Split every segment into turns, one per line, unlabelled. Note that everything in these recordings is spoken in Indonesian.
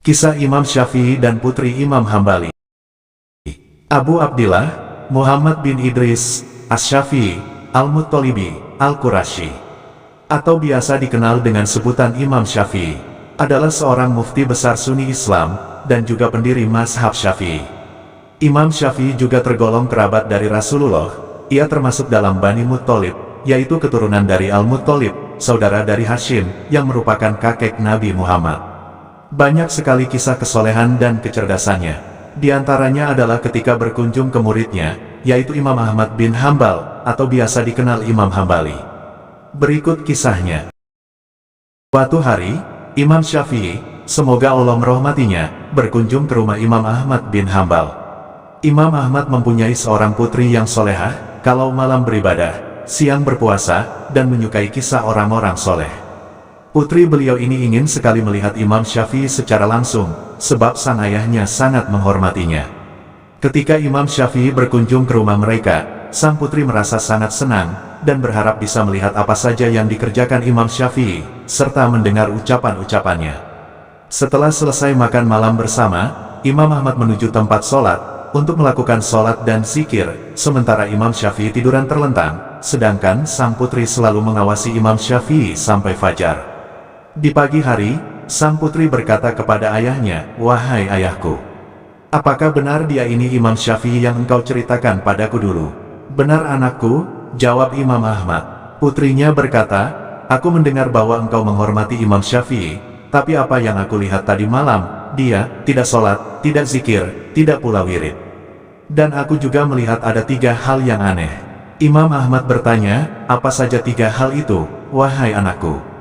Kisah Imam Syafi'i dan putri Imam Hambali. Abu Abdillah, Muhammad bin Idris, Asy-Syafi'i, Al-Muttalibi, Al-Qurasyi, atau biasa dikenal dengan sebutan Imam Syafi'i, adalah seorang mufti besar Sunni Islam, dan juga pendiri mazhab Syafi'i. Imam Syafi'i juga tergolong kerabat dari Rasulullah. Ia termasuk dalam Bani Muttalib, yaitu keturunan dari Al-Muttalib, saudara dari Hashim, yang merupakan kakek Nabi Muhammad. Banyak sekali kisah kesolehan dan kecerdasannya. Di antaranya adalah ketika berkunjung ke muridnya, yaitu Imam Ahmad bin Hambal, atau biasa dikenal Imam Hambali. Berikut kisahnya. Suatu hari, Imam Syafi'i, semoga Allah merahmatinya, berkunjung ke rumah Imam Ahmad bin Hambal. Imam Ahmad mempunyai seorang putri yang solehah, kalau malam beribadah, siang berpuasa, dan menyukai kisah orang-orang soleh. Putri beliau ini ingin sekali melihat Imam Syafi'i secara langsung, sebab sang ayahnya sangat menghormatinya. Ketika Imam Syafi'i berkunjung ke rumah mereka, sang putri merasa sangat senang, dan berharap bisa melihat apa saja yang dikerjakan Imam Syafi'i, serta mendengar ucapan-ucapannya. Setelah selesai makan malam bersama, Imam Ahmad menuju tempat sholat, untuk melakukan sholat dan zikir, sementara Imam Syafi'i tiduran terlentang, sedangkan sang putri selalu mengawasi Imam Syafi'i sampai fajar. Di pagi hari, sang putri berkata kepada ayahnya, "Wahai ayahku, apakah benar dia ini Imam Syafi'i yang engkau ceritakan padaku dulu?" "Benar anakku," jawab Imam Ahmad. Putrinya berkata, "Aku mendengar bahwa engkau menghormati Imam Syafi'i, tapi apa yang aku lihat tadi malam, dia tidak sholat, tidak zikir, tidak pula wirid. Dan aku juga melihat ada 3 hal yang aneh." Imam Ahmad bertanya, "Apa saja 3 hal itu, wahai anakku?"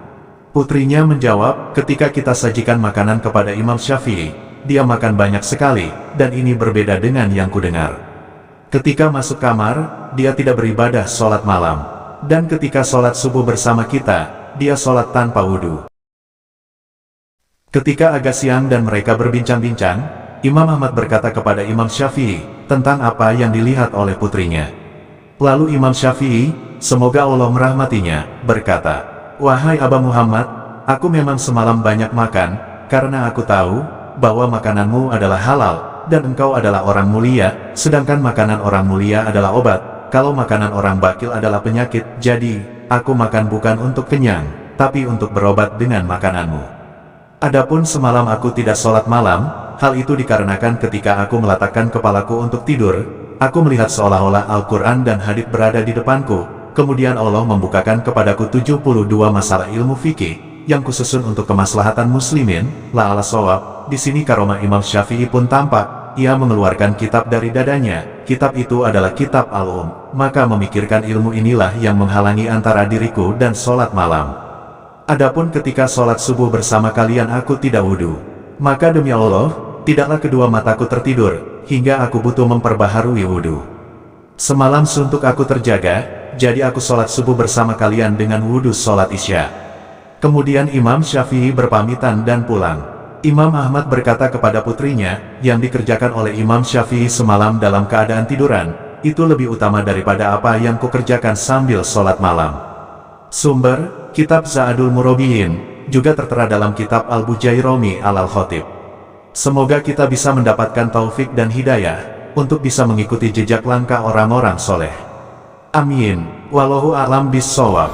Putrinya menjawab, "Ketika kita sajikan makanan kepada Imam Syafi'i, dia makan banyak sekali, dan ini berbeda dengan yang kudengar. Ketika masuk kamar, dia tidak beribadah sholat malam. Dan ketika sholat subuh bersama kita, dia sholat tanpa wudhu." Ketika agak siang dan mereka berbincang-bincang, Imam Ahmad berkata kepada Imam Syafi'i, tentang apa yang dilihat oleh putrinya. Lalu Imam Syafi'i, semoga Allah merahmatinya, berkata, "Wahai Aba Muhammad, aku memang semalam banyak makan, karena aku tahu, bahwa makananmu adalah halal, dan engkau adalah orang mulia, sedangkan makanan orang mulia adalah obat, kalau makanan orang bakil adalah penyakit, jadi, aku makan bukan untuk kenyang, tapi untuk berobat dengan makananmu. Adapun semalam aku tidak sholat malam, hal itu dikarenakan ketika aku meletakkan kepalaku untuk tidur, aku melihat seolah-olah Al-Quran dan hadits berada di depanku. Kemudian Allah membukakan kepadaku 72 masalah ilmu fikih, yang kususun untuk kemaslahatan muslimin, la'ala shawab." Di sini karomah Imam Syafi'i pun tampak, ia mengeluarkan kitab dari dadanya, kitab itu adalah kitab Al-Um, maka memikirkan ilmu inilah yang menghalangi antara diriku dan sholat malam. Adapun ketika sholat subuh bersama kalian aku tidak wudhu, maka demi Allah, tidaklah kedua mataku tertidur, hingga aku butuh memperbaharui wudhu. Semalam suntuk aku terjaga, jadi aku sholat subuh bersama kalian dengan wudhu sholat isya. Kemudian Imam Syafi'i berpamitan dan pulang. Imam Ahmad berkata kepada putrinya, yang dikerjakan oleh Imam Syafi'i semalam dalam keadaan tiduran, itu lebih utama daripada apa yang kukerjakan sambil sholat malam. Sumber, Kitab Za'adul Murabbiyin, juga tertera dalam kitab Al-Bujairami Al-Khatib. Semoga kita bisa mendapatkan taufik dan hidayah, untuk bisa mengikuti jejak langkah orang-orang soleh. Amin. Wallahu a'lam bishawab.